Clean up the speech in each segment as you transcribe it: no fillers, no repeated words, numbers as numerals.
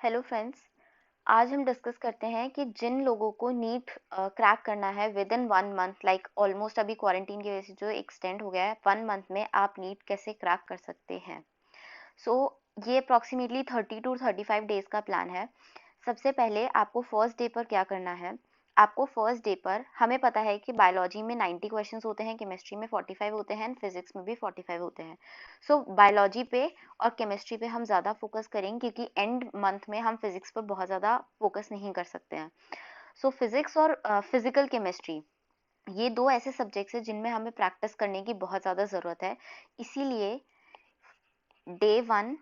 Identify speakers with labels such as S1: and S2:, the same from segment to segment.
S1: Hello friends. आज हम discuss करते हैं कि जिन लोगों को नीट क्रैक करना है with in 1 month, like almost अभी क्वारंटीन की वजह से जो एक्सटेंड हो गया है, 1 मंथ में आप नीट कैसे क्रैक कर सकते हैं। सो ये अप्रॉक्सीमेटली 30 to 35 डेज का प्लान है। सबसे पहले आपको फर्स्ट डे पर क्या करना है। आपको फर्स्ट डे पर, हमें पता है कि बायोलॉजी में 90 क्वेश्चंस होते हैं, केमिस्ट्री में 45 होते हैं, फिजिक्स में भी 45 होते हैं। सो बायोलॉजी पे और केमिस्ट्री पे हम ज़्यादा फोकस करेंगे क्योंकि एंड मंथ में हम फिजिक्स पर बहुत ज़्यादा फोकस नहीं कर सकते हैं। सो फिजिक्स और फिजिकल केमिस्ट्री, ये दो ऐसे सब्जेक्ट्स हैं जिनमें हमें प्रैक्टिस करने की बहुत ज़्यादा ज़रूरत है। इसीलिए डे 1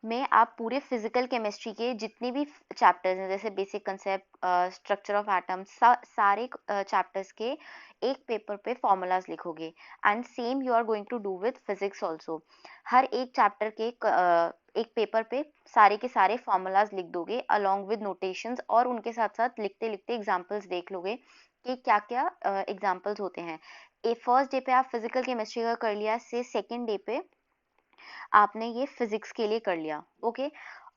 S1: में आप पूरे फिजिकल केमिस्ट्री के जितने भी चैप्टर्स हैं, जैसे basic concept, structure of atoms, सारे चैप्टर्स के एक पेपर पे फॉर्मूलाज लिखोगे। And same you are going to do with physics also. हर एक चैप्टर के एक पेपर पे सारे के सारे फॉर्मूलाज लिख दोगे अलॉन्ग विद नोटेशंस, और उनके साथ साथ लिखते लिखते एग्जाम्पल्स देख लोगे कि क्या क्या एग्जाम्पल्स होते हैं। फर्स्ट डे पे आप फिजिकल केमिस्ट्री का कर लिया, से सेकेंड डे पे आपने ये फिजिक्स के लिए कर लिया। ओके।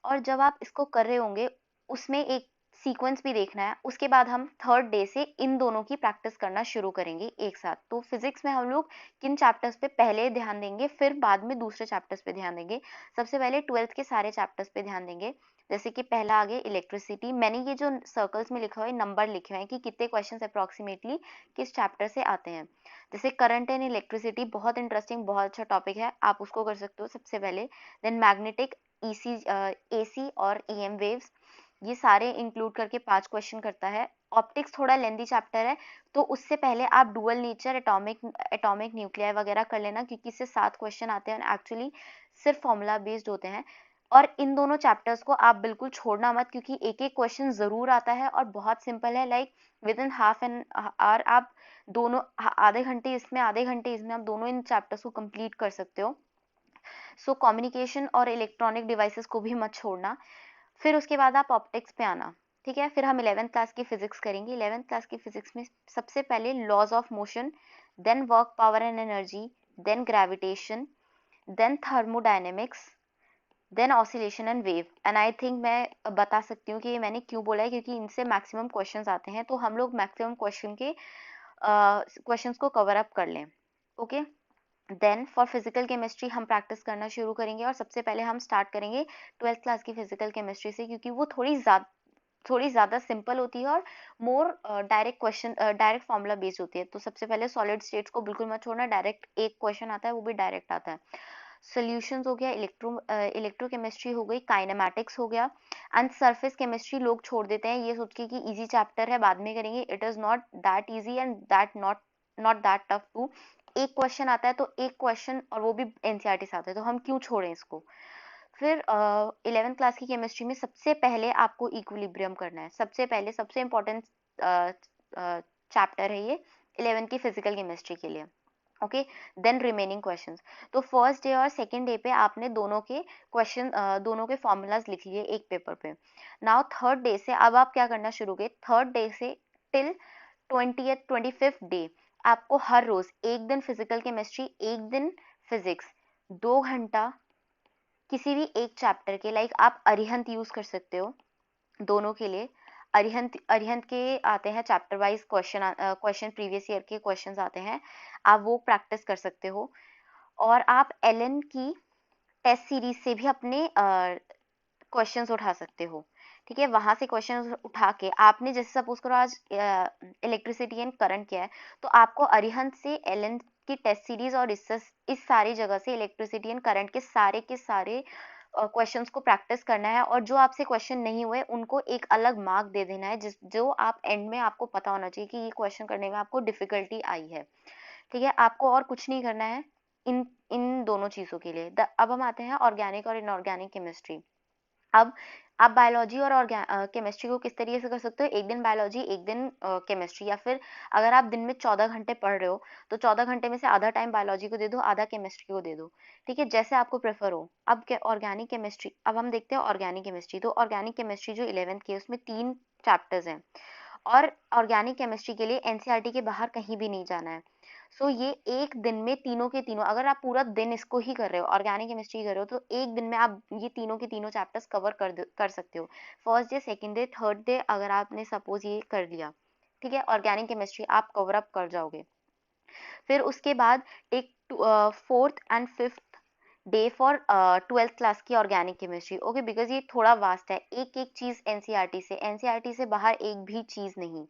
S1: और जब आप इसको कर रहे होंगे, उसमें एक सीक्वेंस भी देखना है। उसके बाद हम थर्ड डे से इन दोनों की प्रैक्टिस करना शुरू करेंगे एक साथ। तो फिजिक्स में हम लोग किन चैप्टर्स पे पहले ध्यान देंगे, फिर बाद में दूसरे चैप्टर्स पे ध्यान देंगे। सबसे पहले 12th के सारे चैप्टर्स पे ध्यान देंगे। जैसे कि पहला आगे इलेक्ट्रिसिटी। मैंने ये जो सर्कल्स में लिखा हुआ है, नंबर लिखे हुए हैं कि कितने क्वेश्चंस अप्रोक्सीमेटली किस चैप्टर से आते हैं। जैसे करंट एंड इलेक्ट्रिसिटी, बहुत इंटरेस्टिंग, बहुत अच्छा टॉपिक है, आप उसको कर सकते हो सबसे पहले। देन मैग्नेटिक, ईसी, एसी और ईएम वेव्स, ये सारे इंक्लूड करके 5 क्वेश्चन करता है। ऑप्टिक्स थोड़ा लेंदी चैप्टर है, तो उससे पहले आप डुअल नेचर, एटॉमिक न्यूक्लियर वगैरह कर लेना, क्योंकि इससे 7 क्वेश्चन आते हैं, एक्चुअली सिर्फ फॉर्मूला बेस्ड होते हैं। और इन दोनों चैप्टर्स को आप बिल्कुल छोड़ना मत, क्योंकि एक एक क्वेश्चन जरूर आता है और बहुत सिंपल है। Like with in half an our आप दोनों, आधे घंटे इसमें आधे घंटे इसमें, आप दोनों इन चैप्टर्स को कंप्लीट कर सकते हो। सो कम्युनिकेशन और इलेक्ट्रॉनिक डिवाइसेस को भी मत छोड़ना। फिर उसके बाद आप ऑप्टिक्स पे आना। ठीक है, फिर हम 11th क्लास की फिजिक्स करेंगे। 11th क्लास की फिजिक्स में सबसे पहले laws of motion, then work, power and energy, then gravitation, then thermodynamics, then oscillation and wave. And I think मैं बता सकती हूँ कि ये मैंने क्यों बोला है, क्योंकि इनसे मैक्सिमम क्वेश्चंस आते हैं, तो हम लोग मैक्सिमम क्वेश्चंस को कवर अप कर लें। Okay. Then for physical chemistry हम प्रैक्टिस करना शुरू करेंगे, और सबसे पहले हम स्टार्ट करेंगे 12th क्लास की फिजिकल केमिस्ट्री से, क्योंकि वो थोड़ी ज़्यादा सिंपल होती है और मोर डायरेक्ट फॉर्मूला बेस्ड होती है। तो सबसे पहले सॉलिड स्टेट्स को बिल्कुल मत छोड़ना, डायरेक्ट एक क्वेश्चन आता है, वो भी डायरेक्ट आता है। सॉल्यूशंस हो गया, इलेक्ट्रोकेमिस्ट्री हो गई, काइनेमैटिक्स हो गया। एंड सरफेस केमिस्ट्री लोग छोड़ देते हैं ये सोच के कि इजी चैप्टर है, बाद में करेंगे। It is not that easy and that not that tough too. एक क्वेश्चन आता है तो एक क्वेश्चन, और वो भी एनसीईआरटी से आता है, तो हम क्यों छोड़ें इसको। फिर 11th क्लास की केमिस्ट्री में सबसे पहले आपको इक्विलिब्रियम करना है। सबसे पहले सबसे इम्पोर्टेंट चैप्टर है ये 11th की फिजिकल केमिस्ट्री के लिए। ओके। Then remaining questions. तो फर्स्ट डे और सेकेंड डे पे आपने दोनों के फॉर्मूलाज लिख लिए एक पेपर पे। नाउ थर्ड डे से अब आप क्या करना शुरू करें, थर्ड डे से टिल 25th डे आपको हर रोज एक दिन फिजिकल केमिस्ट्री, एक दिन फिजिक्स, 2 घंटा किसी भी एक चैप्टर के, लाइक आप अरिहंत यूज कर सकते हो दोनों के लिए। अरिहंत के आते हैं chapter wise question previous year के क्वेश्चंस आते हैं, आप वो प्रैक्टिस कर सकते हो। और आप एलन की टेस्ट सीरीज से भी अपने क्वेश्चंस उठा सकते हो। ठीक है, वहां से क्वेश्चंस उठा के आपने, जैसे सपोज करो आज इलेक्ट्रिसिटी एंड करंट किया है, तो आपको अरिहंत से एलन की टेस्ट सीरीज और इस सारी जगह से इलेक्ट्रिसिटी एंड करंट के सारे क्वेश्चंस को प्रैक्टिस करना है। और जो आपसे क्वेश्चन नहीं हुए उनको एक अलग मार्क दे देना है, जो आप एंड में आपको पता होना चाहिए कि ये क्वेश्चन करने में आपको डिफिकल्टी आई है। ठीक है, आपको और कुछ नहीं करना है इन इन दोनों चीजों के लिए। अब हम आते हैं ऑर्गेनिक और इनऑर्गेनिक केमिस्ट्री। अब आप बायोलॉजी और केमिस्ट्री को किस तरीके से कर सकते हो, एक दिन बायोलॉजी एक दिन केमिस्ट्री, या फिर अगर आप दिन में 14 घंटे पढ़ रहे हो तो 14 घंटे में से आधा टाइम बायोलॉजी को दे दो, आधा केमिस्ट्री को दे दो। ठीक है, जैसे आपको प्रेफर हो। अब ऑर्गेनिक केमिस्ट्री, अब हम देखते हैं ऑर्गेनिक केमिस्ट्री। तो ऑर्गेनिक केमिस्ट्री जो 11th की है उसमें 3 चैप्टर्स हैं, और ऑर्गेनिक केमिस्ट्री के लिए एनसीईआरटी के बाहर कहीं भी नहीं जाना है। सो ये एक दिन में तीनों के तीनों, अगर आप पूरा दिन इसको ही कर रहे हो, ऑर्गेनिक केमिस्ट्री कर रहे हो, तो एक दिन में आप ये तीनों के तीनों चैप्टर्स कवर कर सकते हो। First day, second day, third day अगर आपने सपोज ये कर लिया, ठीक है, ऑर्गेनिक केमिस्ट्री आप कवर अप कर जाओगे। फिर उसके बाद take fourth and fifth day for twelfth class की ऑर्गेनिक केमिस्ट्री। ओके, बिकॉज ये थोड़ा वास्ट है, एक एक चीज एनसीईआरटी से बाहर एक भी चीज नहीं,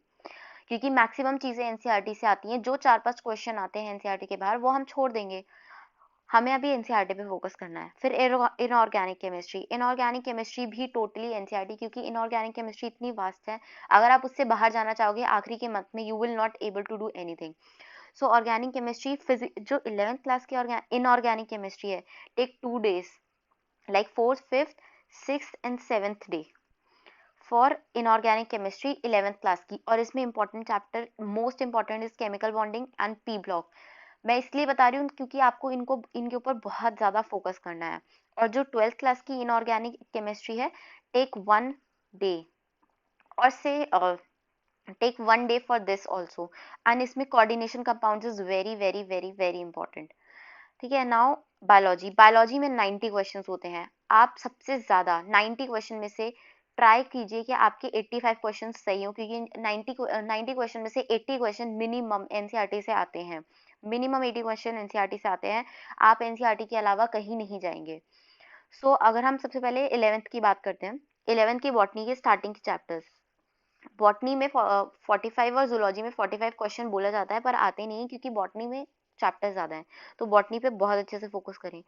S1: क्योंकि मैक्सिमम चीजें एनसीईआरटी से आती हैं। जो 4-5 क्वेश्चन आते हैं एनसीईआरटी के बाहर वो हम छोड़ देंगे, हमें अभी एनसीईआरटी पे फोकस करना है। फिर इनऑर्गेनिक केमिस्ट्री भी टोटली एनसीईआरटी, क्योंकि इनऑर्गेनिक केमिस्ट्री इतनी वास्ट है, अगर आप उससे बाहर जाना चाहोगे आखिरी के मंथ में, you will not able to do anything. So organic chemistry जो 11th क्लास की इनऑर्गेनिक केमिस्ट्री है, take 2 days like 4th, 5th, 6th and 7th day for inorganic chemistry 11th class की। और इसमें important chapter, most important is chemical bonding and P block. मैं इसलिए बता रही हूँ क्योंकि आपको इनके ऊपर बहुत ज्यादा फोकस करना है। और जो 12th क्लास की इनऑर्गेनिक केमिस्ट्री है, टेक 1 डे और से take 1 day for this also. And इसमें coordination compounds is very very very very important. ठीक है, नाउ बायोलॉजी में 90 क्वेश्चंस होते हैं। आप सबसे ज्यादा 90 क्वेश्चन में से ट्राई कीजिए कि आपके 85 क्वेश्चन सही हो, क्योंकि 90 क्वेश्चन में से 80 क्वेश्चन मिनिमम एनसीईआरटी से आते हैं। मिनिमम 80 क्वेश्चन एनसीईआरटी से आते हैं, आप एनसीईआरटी के अलावा कहीं नहीं जाएंगे। सो अगर हम सबसे पहले 11th की बात करते हैं, 11th की बॉटनी के स्टार्टिंग के चैप्टर्स। बॉटनी में 45 और जूलॉजी में 45 क्वेश्चन बोला जाता है, पर आते नहीं, क्योंकि बॉटनी में चैप्टर ज्यादा हैं, तो बॉटनी पे बहुत अच्छे से फोकस करें।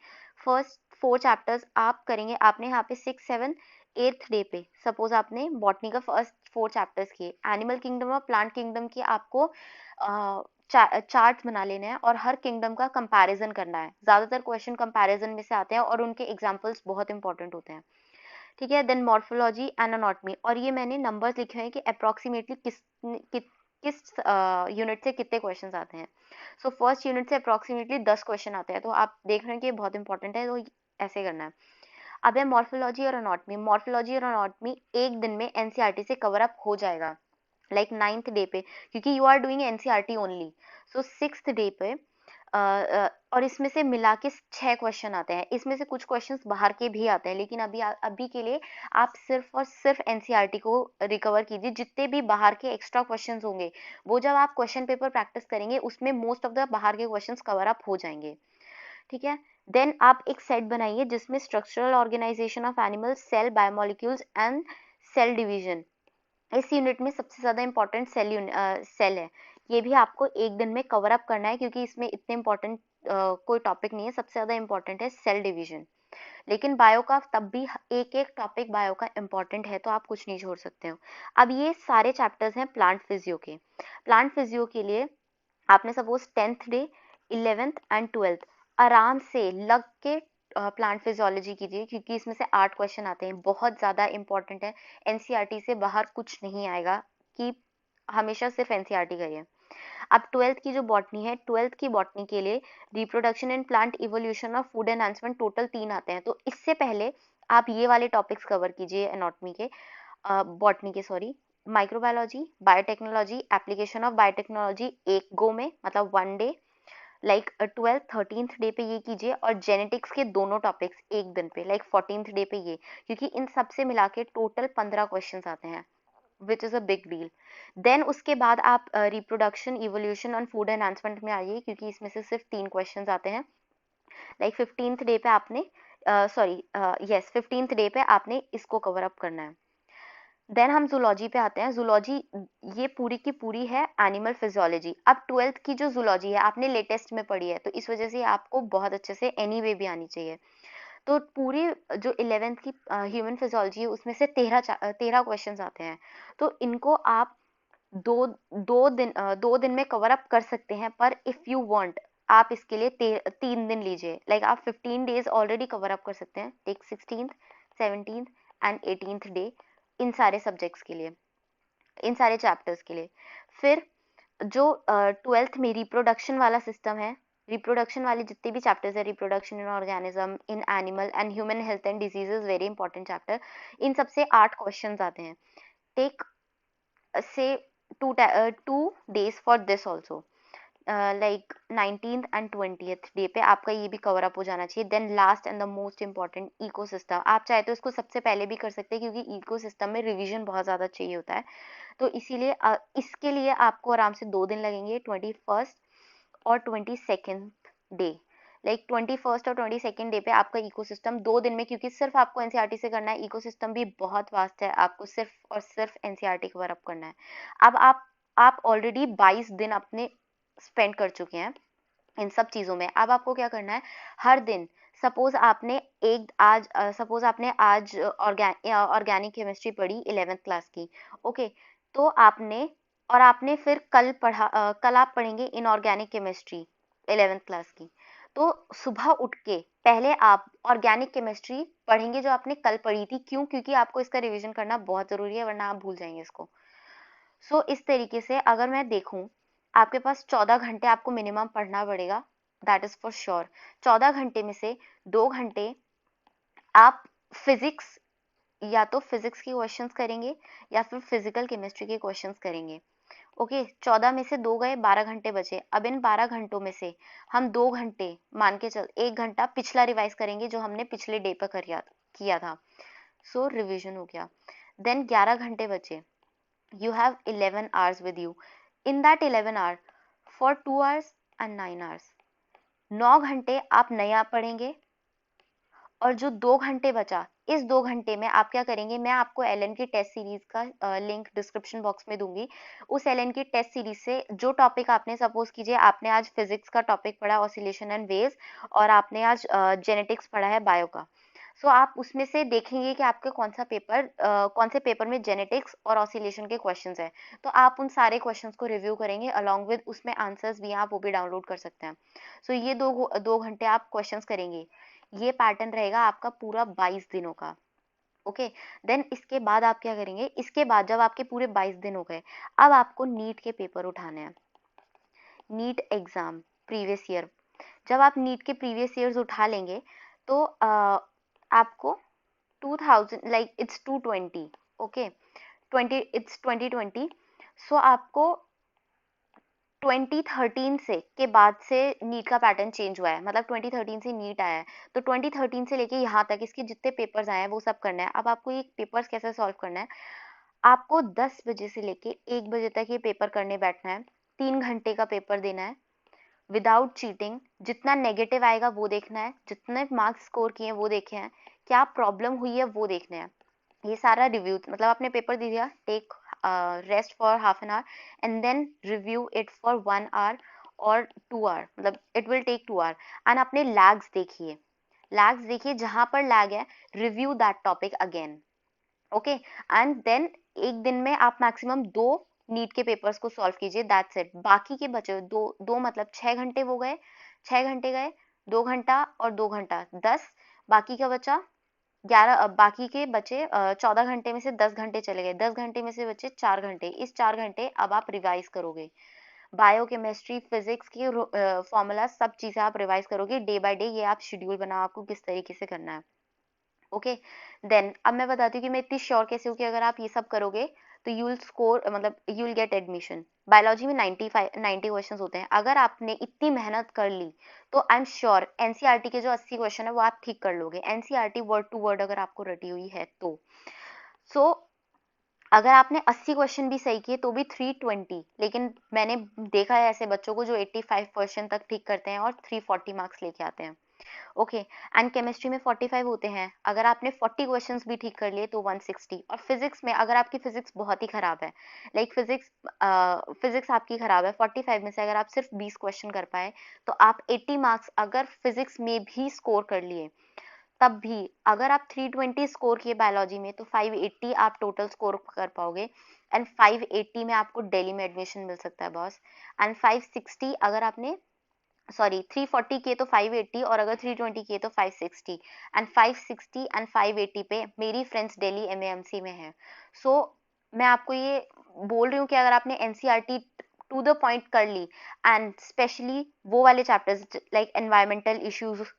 S1: फर्स्ट 4 चैप्टर्स आप करेंगे, आपने यहाँ पे 6, 7, 8th डे पे सपोज आपने बॉटनी का फर्स्ट 4 चैप्टर्स किए। एनिमल किंगडम और प्लांट किंगडम की आपको चार्ट बना लेना है और हर किंगडम का कंपैरिजन करना है। ज्यादातर क्वेश्चन कंपैरिजन में से आते हैं और उनके एग्जांपल्स बहुत इंपॉर्टेंट होते हैं। ठीक है, देन मॉर्फोलॉजी एंड एनाटॉमी, और ये मैंने नंबर्स लिखे हैं कि अप्रोक्सीमेटली किस यूनिट से कितने क्वेश्चंस आते हैं। सो फर्स्ट यूनिट से अप्रोक्सीमेटली 10 क्वेश्चन आते हैं, तो आप देख रहे हैं कि ये बहुत इंपॉर्टेंट है, तो ऐसे करना है। अब है मॉर्फोलॉजी और एनाटॉमी एक दिन में एनसीईआरटी से कवर अप हो जाएगा, लाइक 9th डे पे, क्योंकि you are doing NCERT only. So 6th day पे और इसमें से मिला के 6 क्वेश्चन आते हैं। इसमें से कुछ क्वेश्चंस बाहर के भी आते हैं, लेकिन अभी के लिए आप सिर्फ और सिर्फ एनसीईआरटी को रिकवर कीजिए। जितने भी बाहर के एक्स्ट्रा क्वेश्चंस होंगे, वो जब आप क्वेश्चन पेपर प्रैक्टिस करेंगे, उसमें मोस्ट ऑफ द बाहर के क्वेश्चंस कवर अप हो जाएंगे। ठीक है, देन आप एक सेट बनाइए जिसमें structural organisation of animals, cell, biomolecules and cell division. इस यूनिट में सबसे ज्यादा इंपॉर्टेंट सेल है। ये भी आपको एक दिन में कवर अप करना है, क्योंकि इसमें इतने इंपॉर्टेंट कोई टॉपिक नहीं है। सबसे ज्यादा इंपॉर्टेंट है सेल डिवीजन। लेकिन बायो का तब भी एक एक टॉपिक बायो का इंपॉर्टेंट है, तो आप कुछ नहीं छोड़ सकते हो। अब ये सारे चैप्टर्स हैं प्लांट फिजियो के। प्लांट फिजियो के लिए आपने suppose 10th day, 11th and 12th आराम से लग के प्लांट फिजियोलॉजी कीजिए, क्योंकि इसमें से 8 क्वेश्चन आते हैं, बहुत ज्यादा इंपॉर्टेंट है। एनसीईआरटी से बाहर कुछ नहीं आएगा, कि हमेशा सिर्फ एनसीईआरटी करिए। अब 12th की जो बॉटनी है, 12th की बॉटनी के लिए reproduction and plant evolution of food enhancement, total 3 आते हैं। तो इससे पहले आप ये वाले टॉपिक्स कवर कीजिए एनाटॉमी के, बॉटनी के sorry, microbiology, biotechnology, application of biotechnology एक गो में, मतलब 1 day, like 12th 13th day पे ये कीजिए। और जेनेटिक्स के दोनों टॉपिक्स एक दिन पे, लाइक 14th डे पे ये, क्योंकि इन सब से मिला के टोटल 15 क्वेश्चंस आते हैं, which is a big deal. Then उसके बाद आप reproduction, evolution on food enhancement में आइए, क्योंकि इसमें से सिर्फ 3 क्वेश्चंस आते हैं। लाइक 15th डे पे आपने सॉरी यस 15th डे पे आपने इसको कवर अप करना है। देन हम जूलॉजी पे आते हैं। जूलॉजी ये पूरी की पूरी है एनिमल फिजियोलॉजी। अब 12th की जो जूलॉजी है आपने लेटेस्ट में पढ़ी है, तो इस वजह से आपको बहुत अच्छे से एनीवे भी आनी चाहिए। तो पूरी जो 11th की ह्यूमन फिजियोलॉजी है, उसमें से 13 क्वेश्चंस आते हैं। तो इनको आप दो 2 दिन में कवर अप कर सकते हैं, पर इफ यू वांट आप इसके लिए 3 दिन लीजिए। लाइक आप 15 डेज ऑलरेडी कवर अप कर सकते हैं, take 16th, 17th and 18th day, इन सारे सब्जेक्ट्स के लिए, इन सारे चैप्टर्स के लिए। फिर जो 12th में रिप्रोडक्शन वाला सिस्टम है, रिप्रोडक्शन वाले जितने भी चैप्टर्स है, reproduction in organism, in animal and human health and diseases, very important chapter. इन सबसे 8 क्वेश्चंस आते हैं। टेक से 2 days for this also. Like 19th and 20th day पे आपका ये भी कवर अप हो जाना चाहिए। Then last and the most important ecosystem, आप चाहे तो इसको सबसे पहले भी कर सकते हैं क्योंकि इकोसिस्टम में रिवीजन बहुत ज़्यादा चाहिए होता है। तो इसीलिए इसके लिए आपको आराम से 2 दिन लगेंगे, 21st और 22nd डे। लाइक 21st और 22nd डे पे आपका इकोसिस्टम 2 दिन में, क्योंकि सिर्फ आपको एनसीईआरटी से करना है, इकोसिस्टम भी बहुत वास्ट है, आपको सिर्फ और सिर्फ एनसीईआरटी कवर अप करना है। अब आप ऑलरेडी 22 दिन अपने स्पेंड कर चुके हैं इन सब चीज़ों में। अब आपको क्या करना है, हर दिन सपोज आपने आज ऑर्गेनिक केमिस्ट्री पढ़ी 11th क्लास की, ओके, तो आपने फिर कल आप पढ़ेंगे इनऑर्गेनिक केमिस्ट्री 11th क्लास की। तो सुबह उठ के पहले आप ऑर्गेनिक केमिस्ट्री पढ़ेंगे जो आपने कल पढ़ी थी। क्यों? क्योंकि आपको इसका रिवीजन करना बहुत ज़रूरी है, वरना आप भूल जाएंगे इसको। सो इस तरीके से अगर मैं देखूं, आपके पास 14 घंटे आपको मिनिमम पढ़ना पड़ेगा, दैट इज फॉर श्योर। 14 घंटे में से 2 घंटे आप फिजिक्स, या तो फिजिक्स के क्वेश्चंस करेंगे या फिर फिजिकल केमिस्ट्री के क्वेश्चंस करेंगे। ओके, 14 में से 2 गए, 12 घंटे बचे। अब इन 12 घंटों में से हम 2 घंटे मान के चल, 1 घंटा पिछला रिवाइज करेंगे जो हमने पिछले डे पर किया था। सो रिवीजन हो गया। देन 11 घंटे बचे, you have 11 hours with you. In that 11 hour, for 2 hours and 9 hours, 9 घंटे आप नया पढ़ेंगे। और जो 2 घंटे बचा, इस 2 घंटे में आप क्या करेंगे, मैं आपको एलन की टेस्ट सीरीज का लिंक डिस्क्रिप्शन बॉक्स में दूंगी। उस एलन की टेस्ट सीरीज से जो टॉपिक आपने, सपोज कीजिए आपने आज फिजिक्स का टॉपिक पढ़ा ऑसिलेशन एंड वेव्स, और आपने आज जेनेटिक्स पढ़ा है बायो का। सो आप उसमें से देखेंगे कि आपके कौन से पेपर में जेनेटिक्स और ऑसिलेशन के क्वेश्चंस है। तो आप उन सारे क्वेश्चंस को रिव्यू करेंगे, अलॉन्ग विद उसमें आंसर्स भी हैं, आप वो भी डाउनलोड कर सकते हैं। सो ये दो घंटे आप क्वेश्चंस करेंगे। ये पैटर्न रहेगा आपका पूरा 22 दिनों का। ओके, देन इसके बाद आप क्या करेंगे, इसके बाद जब आपके पूरे 22 दिन हो गए, अब आपको नीट के पेपर उठाने हैं। नीट एग्जाम प्रीवियस ईयर, जब आप नीट के प्रीवियस ईयर्स उठा लेंगे तो आपको 2000, लाइक इट्स 220, ओके, 2020। सो आपको 2013 से के बाद से नीट का पैटर्न चेंज हुआ है, मतलब 2013 से नीट आया है। तो 2013 से लेके यहाँ तक इसके जितने पेपर्स आए हैं वो सब करना है। अब आपको ये पेपर्स कैसे सॉल्व करना है, आपको 10 बजे से लेके 1 बजे तक ये पेपर करने बैठना है। 3 घंटे का पेपर देना है विदाउट चीटिंग। जितना नेगेटिव आएगा वो देखना है, जितने मार्क्स स्कोर किए हैं वो देखे हैं, क्या प्रॉब्लम हुई है वो देखना है। ये सारा रिव्यू, मतलब आपने पेपर दे दिया, take rest for half an hour and then review it for 1 hour और 2 आवर, मतलब it will take 2 hour. And अपने लैग्स देखिए जहां पर लैग है, review that topic again. Okay, and then एक दिन में आप मैक्सिमम 2 नीट के पेपर्स को सॉल्व कीजिए, दैट्स इट। बाकी के बचे दो मतलब 6 घंटे वो गए, 6 घंटे गए, 2 घंटा और 2 घंटा 10, बाकी का बचा 11। बाकी के बचे 14 घंटे में से 10 घंटे चले गए, 10 घंटे में से बचे 4 घंटे। इस 4 घंटे अब आप रिवाइज करोगे, बायो केमिस्ट्री फिजिक्स की फॉर्मूला सब चीजें आप रिवाइज करोगे डे बाय डे। ये आप शेड्यूल बनाओ आपको किस तरीके से करना है। ओके, देन अब मैं बताती हूँ कि मैं इतनी श्योर कैसे हूँ कि अगर आप ये सब करोगे तो यू विल स्कोर, मतलब you will get admission. Biology में 90 क्वेश्चन होते हैं। अगर आपने इतनी मेहनत कर ली तो आई एम श्योर एनसीईआरटी के जो 80 क्वेश्चन है वो आप ठीक कर लोगे। एनसीईआरटी वर्ड टू वर्ड अगर आपको रटी हुई है तो। सो अगर आपने 80 क्वेश्चन भी सही किए तो भी 320, लेकिन मैंने देखा है ऐसे बच्चों को जो 85 क्वेश्चन तक ठीक करते हैं और 340 मार्क्स लेके आते हैं। ओके, एंड केमिस्ट्री में 45 होते हैं, अगर आपने 40 क्वेश्चंस भी ठीक कर लिए तो 160। और फिजिक्स में अगर आपकी फिजिक्स बहुत ही खराब है, लाइक फिजिक्स आपकी खराब है, 45 में से अगर आप सिर्फ 20 क्वेश्चन कर पाए तो आप 80 मार्क्स अगर फिजिक्स में भी स्कोर कर लिए, तब भी अगर आप 320 स्कोर किए बायोलॉजी में तो 580 आप टोटल स्कोर कर पाओगे। एंड 580 में आपको दिल्ली में एडमिशन मिल सकता है बॉस। एंड 560 अगर आपने, सॉरी 340 किए तो 580, और अगर 320 किए तो 560। एंड 560 एंड 580 पे मेरी फ्रेंड्स दिल्ली एमएएमसी में है। सो मैं आपको ये बोल रही हूँ कि अगर आपने एनसीईआरटी टू द पॉइंट कर ली, एंड स्पेशली वो वाले chapters like environmental issues,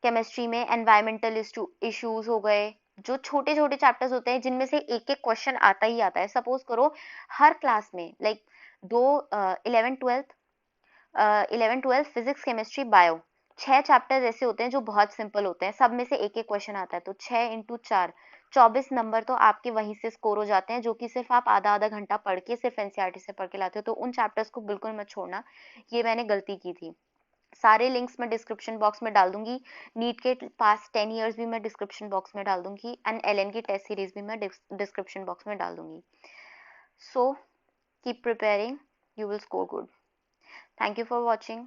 S1: chemistry में एनवायरमेंटल इश्यूज हो गए, जो छोटे छोटे चैप्टर्स होते हैं जिनमें से एक एक क्वेश्चन आता ही आता है। सपोज करो हर क्लास में लाइक दो 11th 12th 11 12 physics chemistry bio, 6 chapters ऐसे होते हैं जो बहुत सिंपल होते हैं, सब में से एक एक क्वेश्चन आता है, तो 6 × 4 24 नंबर तो आपके वहीं से स्कोर हो जाते हैं, जो कि सिर्फ आप आधा आधा घंटा पढ़ के सिर्फ एनसीईआरटी से पढ़ के लाते हो। तो उन चैप्टर्स को बिल्कुल मत छोड़ना, ये मैंने गलती की थी। सारे लिंक्स मैं डिस्क्रिप्शन बॉक्स में डाल दूंगी, नीट के पास 10 years भी मैं डिस्क्रिप्शन बॉक्स में डाल दूंगी, एंड एलएन की टेस्ट सीरीज भी मैं डिस्क्रिप्शन बॉक्स में डाल दूंगी। So keep preparing, you will score good. Thank you for watching.